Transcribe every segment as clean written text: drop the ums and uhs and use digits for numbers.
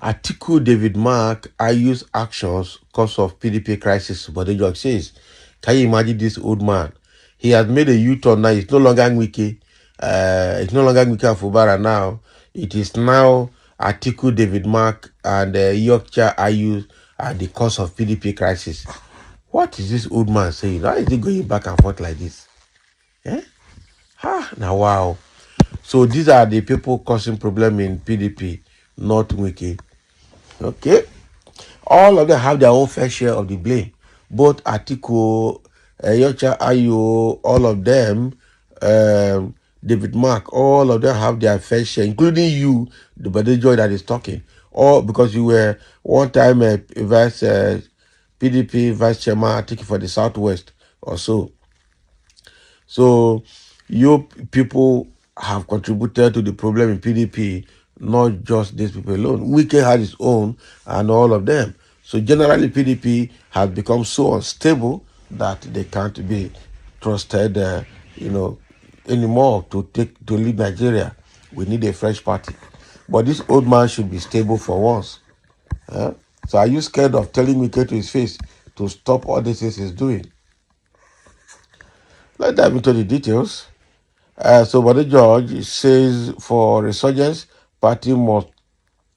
Atiku David Mark, I use actions cause of PDP crisis. But the judge says, can you imagine this old man? He has made a U-turn now. It's no longer Wike. It's no longer Wike and Fubara now. It is now Atiku David Mark and Yorkshire IU are the cause of PDP crisis. What is this old man saying? Why is he going back and forth like this? Eh? Now wow. So these are the people causing problem in PDP, not Wike. Okay. All of them have their own fair share of the blame. Both Atiku, Yocha Ayo, all of them, David Mark, all of them have their fair share, including you, the Bode Joy that is talking. All because you were one time a PDP vice chairman, Atiku for the Southwest or so. So you people have contributed to the problem in PDP, not just these people alone. Wike had his own and all of them. So generally PDP has become so unstable that they can't be trusted, anymore to lead Nigeria. We need a fresh party. But this old man should be stable for once. So are you scared of telling Wike to his face to stop all this he's doing? Let's dive into the details. So Bode George says for resurgence, party must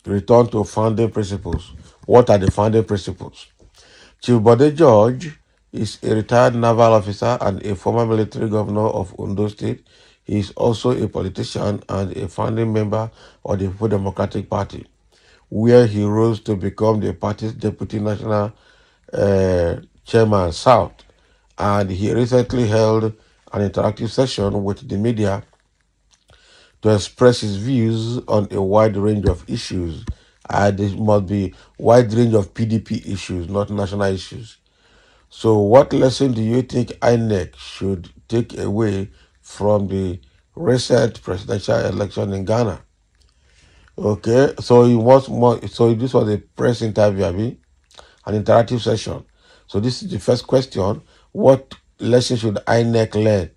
return to founding principles. What are the founding principles? Chief Bode George is a retired naval officer and a former military governor of Ondo State. He is also a politician and a founding member of the People Democratic Party, where he rose to become the party's deputy national chairman South. And he recently held an interactive session with the media to express his views on a wide range of issues. There must be wide range of PDP issues, not national issues. So what lesson do you think INEC should take away from the recent presidential election in Ghana? Okay, so he wants more. So this was a press interview, an interactive session. So this is the first question. What lesson should INEC learn?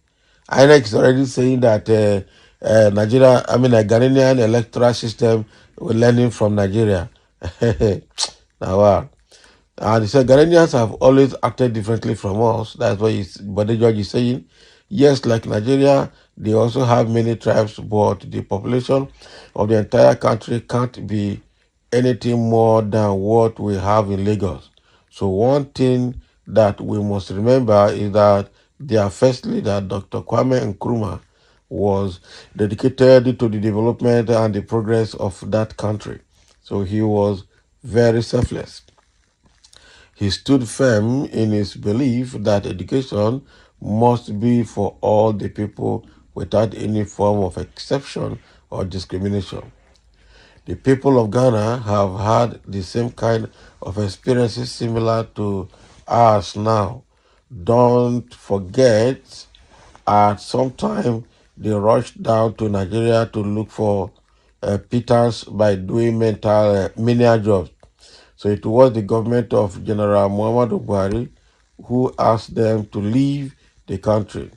INEC is already saying that Nigeria, a Ghanaian electoral system, we're learning from Nigeria. Now, wow. And he said Ghanaians have always acted differently from us. That's what Bode George is saying. Yes, like Nigeria, they also have many tribes, but the population of the entire country can't be anything more than what we have in Lagos. So one thing that we must remember is that their first leader, Dr. Kwame Nkrumah, was dedicated to the development and the progress of that country. So he was very selfless. He stood firm in his belief that education must be for all the people without any form of exception or discrimination. The people of Ghana have had the same kind of experiences similar to ours now. Don't forget, at some time, they rushed down to Nigeria to look for pittance by doing menial jobs. So it was the government of General Muhammadu Buhari who asked them to leave the country.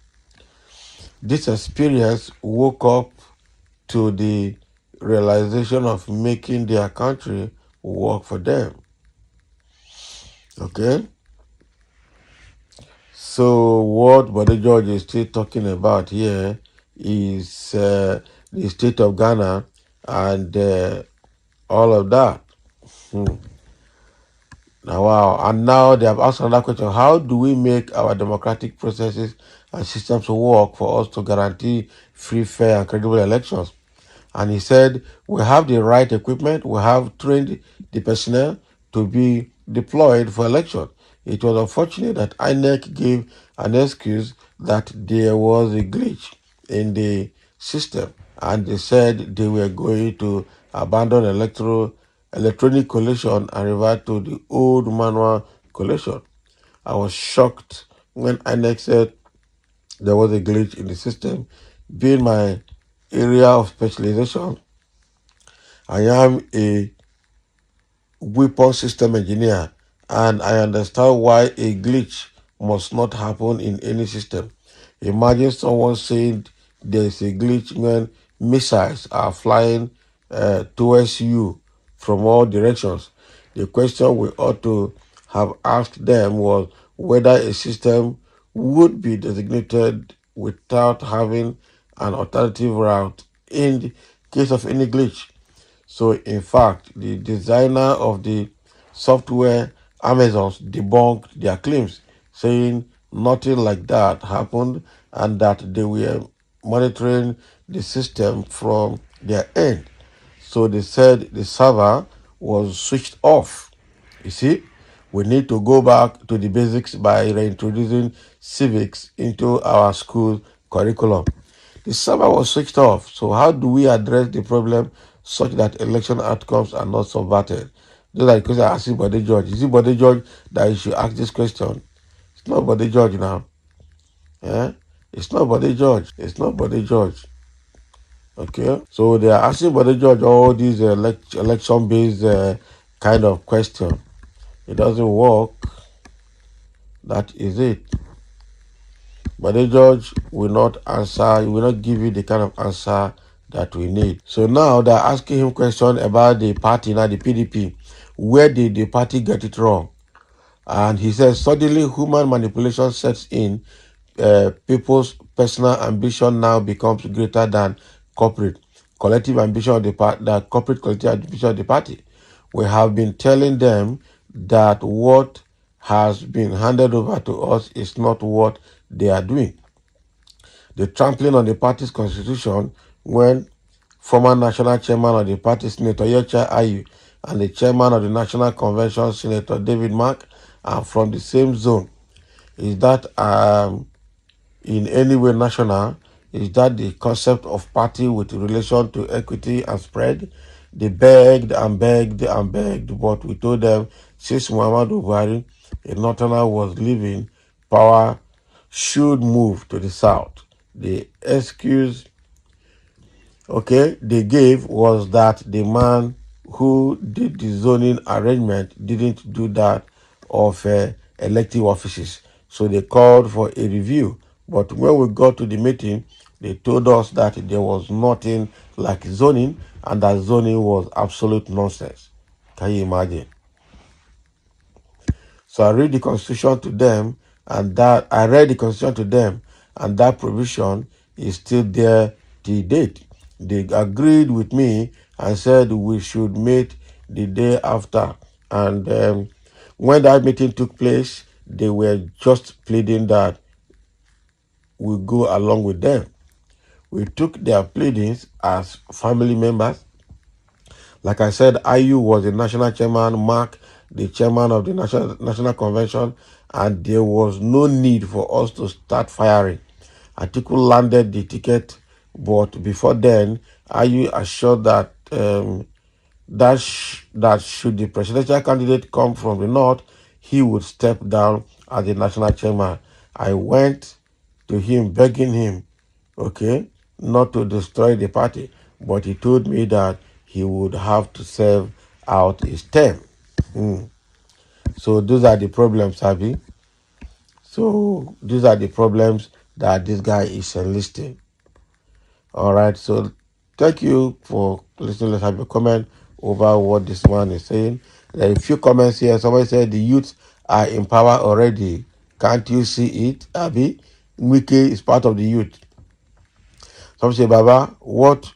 This experience woke up to the realization of making their country work for them. Okay? So what Bode George is still talking about here is the state of Ghana and all of that. Now, wow. And now they have asked another question. How do we make our democratic processes and systems work for us to guarantee free, fair, and credible elections? And he said, we have the right equipment, we have trained the personnel to be deployed for election. It was unfortunate that INEC gave an excuse that there was a glitch in the system, and they said they were going to abandon electronic collation and revert to the old manual collation. I was shocked when INEC said there was a glitch in the system. Being my area of specialization, I am a weapon system engineer, and I understand why a glitch must not happen in any system. Imagine someone saying there's a glitch when missiles are flying towards you from all directions. The question we ought to have asked them was whether a system would be designated without having an alternative route in the case of any glitch. So, in fact, the designer of the software, Amazons, debunked their claims, saying nothing like that happened and that they were monitoring the system from their end. So they said the server was switched off. You see, we need to go back to the basics by reintroducing civics into our school curriculum. The server was switched off. So how do we address the problem such that election outcomes are not subverted? Those are the questions I asked Bode George. Is it Bode George that you should ask this question? It's not Bode George now. Yeah? It's not Bode George. It's not Bode George. Okay, so they are asking Bode George all these election-based kind of question. It doesn't work. That is it. Bode George will not answer. He will not give you the kind of answer that we need. So now they're asking him question about the party, now the PDP. Where did the party get it wrong? And he says suddenly human manipulation sets in. People's personal ambition now becomes greater than corporate collective ambition of the party, the corporate collective ambition of the party. We have been telling them that what has been handed over to us is not what they are doing. The trampling on the party's constitution when former national chairman of the party, Senator Yecha Ayu, and the chairman of the National Convention, Senator David Mark, are from the same zone. Is that in any way national? Is that the concept of party with relation to equity and spread? They begged and begged and begged, but we told them since Muhammadu Buhari, a northerner, was leaving, power should move to the south. The excuse, they gave was that the man who did the zoning arrangement didn't do that of elective offices. So they called for a review. But when we got to the meeting, they told us that there was nothing like zoning and that zoning was absolute nonsense. Can you imagine? So I read the Constitution to them, and that provision is still there till date. They agreed with me and said we should meet the day after. And when that meeting took place, they were just pleading that we go along with them. We took their pleadings as family members. Like I said, IU was the national chairman, Mark, the chairman of the National Convention, and there was no need for us to start firing. Atiku landed the ticket, but before then, IU assured that that should the presidential candidate come from the north, he would step down as the national chairman. I went to him begging him, not to destroy the party, but he told me that he would have to serve out his term. So those are the problems, Abby. So these are the problems that this guy is enlisting. All right, so thank you for listening. Let's have a comment over what this man is saying. There are a few comments here. Somebody said the youth are in power already. Can't you see it, Abby? Wike is part of the youth. Some say, Baba, what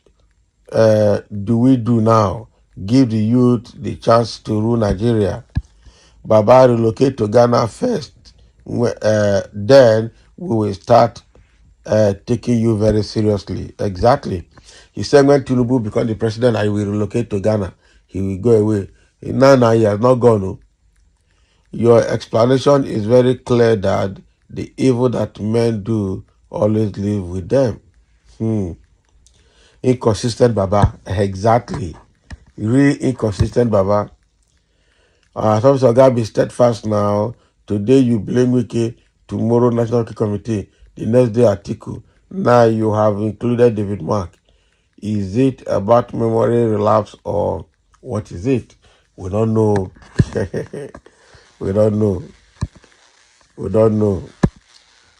do we do now? Give the youth the chance to rule Nigeria. Baba, relocate to Ghana first. Then we will start taking you very seriously. Exactly. He said when Tinubu becomes the president, I will relocate to Ghana. He will go away. Now he has not gone. No. Your explanation is very clear that the evil that men do always live with them. Inconsistent Baba. Exactly. Really inconsistent Baba. Some Saga be steadfast now. Today you blame Wike, tomorrow National Committee, the next day Atiku. Now you have included David Mark. Is it about memory relapse or what is it? We don't know. We don't know. We don't know.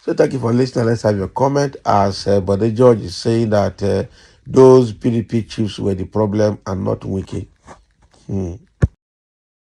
So thank you for listening. Let's have your comment. As Bode George is saying that those PDP chiefs were the problem and not Wike. Hmm.